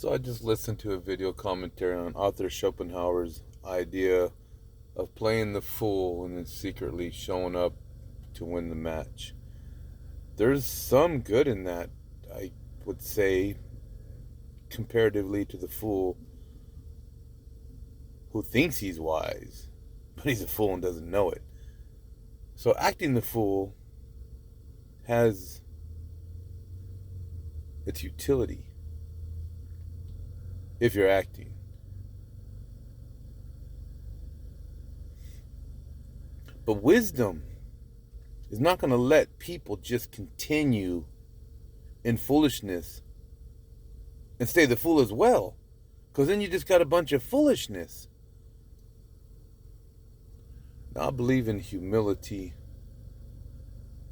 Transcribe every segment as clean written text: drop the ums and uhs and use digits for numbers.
So I just listened to a video commentary on Arthur Schopenhauer's idea of playing the fool and then secretly showing up to win the match. There's some good in that, I would say, comparatively to the fool who thinks he's wise, but he's a fool and doesn't know it. So acting the fool has its utility if you're acting. But wisdom is not going to let people just continue in foolishness and stay the fool as well, because then you just got a bunch of foolishness. Now, I believe in humility,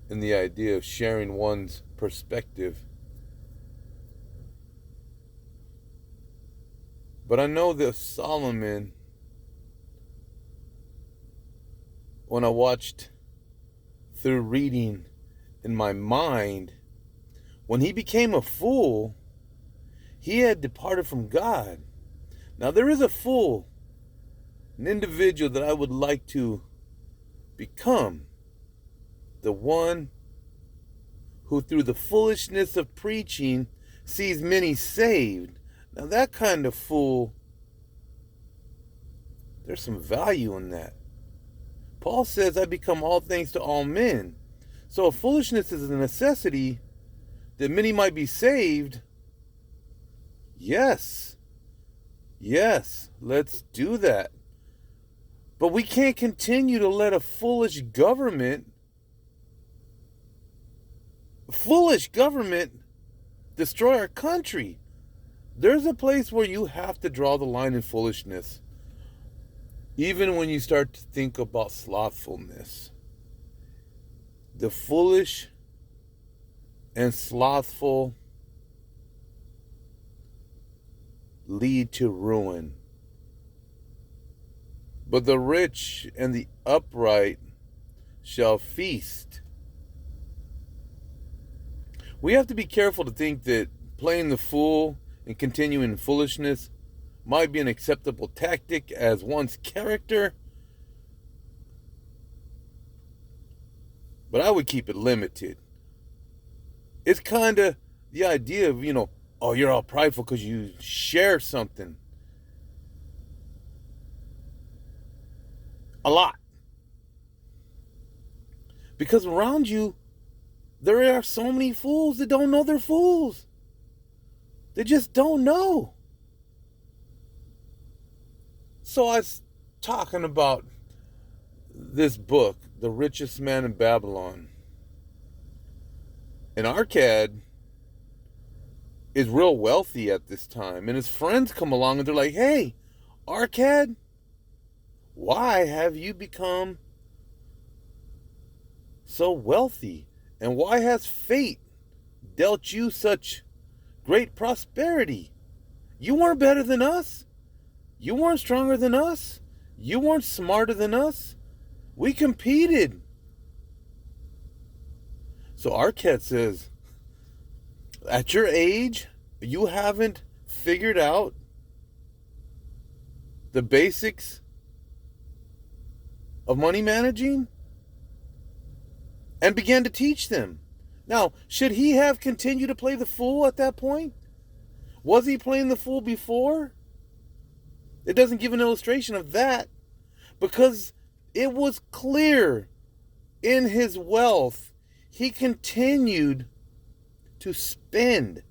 in the idea of sharing one's perspective. But I know that Solomon, when I watched through reading in my mind, when he became a fool, he had departed from God. Now, there is a fool, an individual that I would like to become, the one who through the foolishness of preaching sees many saved. Now, that kind of fool, there's some value in that. Paul says, I become all things to all men. So if foolishness is a necessity that many might be saved, yes, let's do that. But we can't continue to let a foolish government destroy our country. There's a place where you have to draw the line in foolishness. Even when you start to think about slothfulness. The foolish and slothful lead to ruin. But the rich and the upright shall feast. We have to be careful to think that playing the fool and continuing in foolishness might be an acceptable tactic as one's character. But I would keep it limited. It's kind of the idea of, oh, you're all prideful because you share something. A lot. Because around you, there are so many fools that don't know they're fools. They just don't know. So I was talking about this book, The Richest Man in Babylon. And Arcad is real wealthy at this time. And his friends come along and they're like, hey, Arcad, why have you become so wealthy? And why has fate dealt you such great prosperity? You weren't better than us. You weren't stronger than us. You weren't smarter than us. We competed. So Arcad says, at your age, you haven't figured out the basics of money managing? And began to teach them. Now, should he have continued to play the fool at that point? Was he playing the fool before? It doesn't give an illustration of that, because it was clear in his wealth he continued to spend,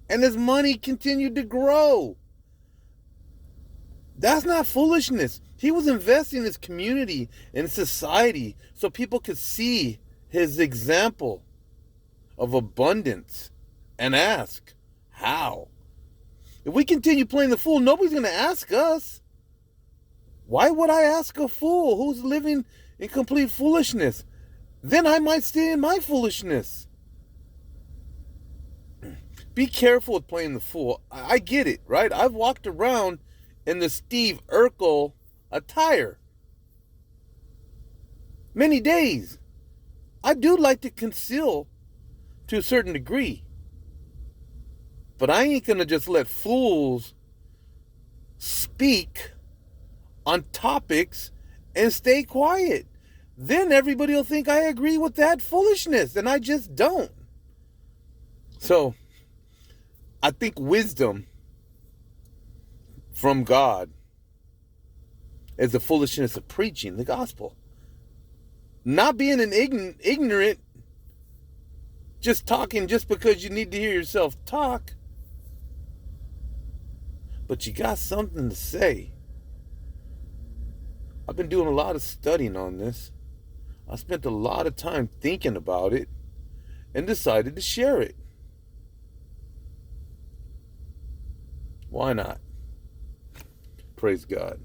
and his money continued to grow. That's not foolishness. He was investing in his community and society so people could see his example of abundance and ask, how? If we continue playing the fool, nobody's going to ask us. Why would I ask a fool who's living in complete foolishness? Then I might stay in my foolishness. Be careful with playing the fool. I get it, right? I've walked around in the Steve Urkel attire many days. I do like to conceal to a certain degree. But I ain't going to just let fools speak on topics and stay quiet. Then everybody will think I agree with that foolishness, and I just don't. So, I think wisdom from God is the foolishness of preaching the gospel. Not being an ignorant, just talking just because you need to hear yourself talk. But you got something to say. I've been doing a lot of studying on this. I spent a lot of time thinking about it and decided to share it. Why not? Praise God.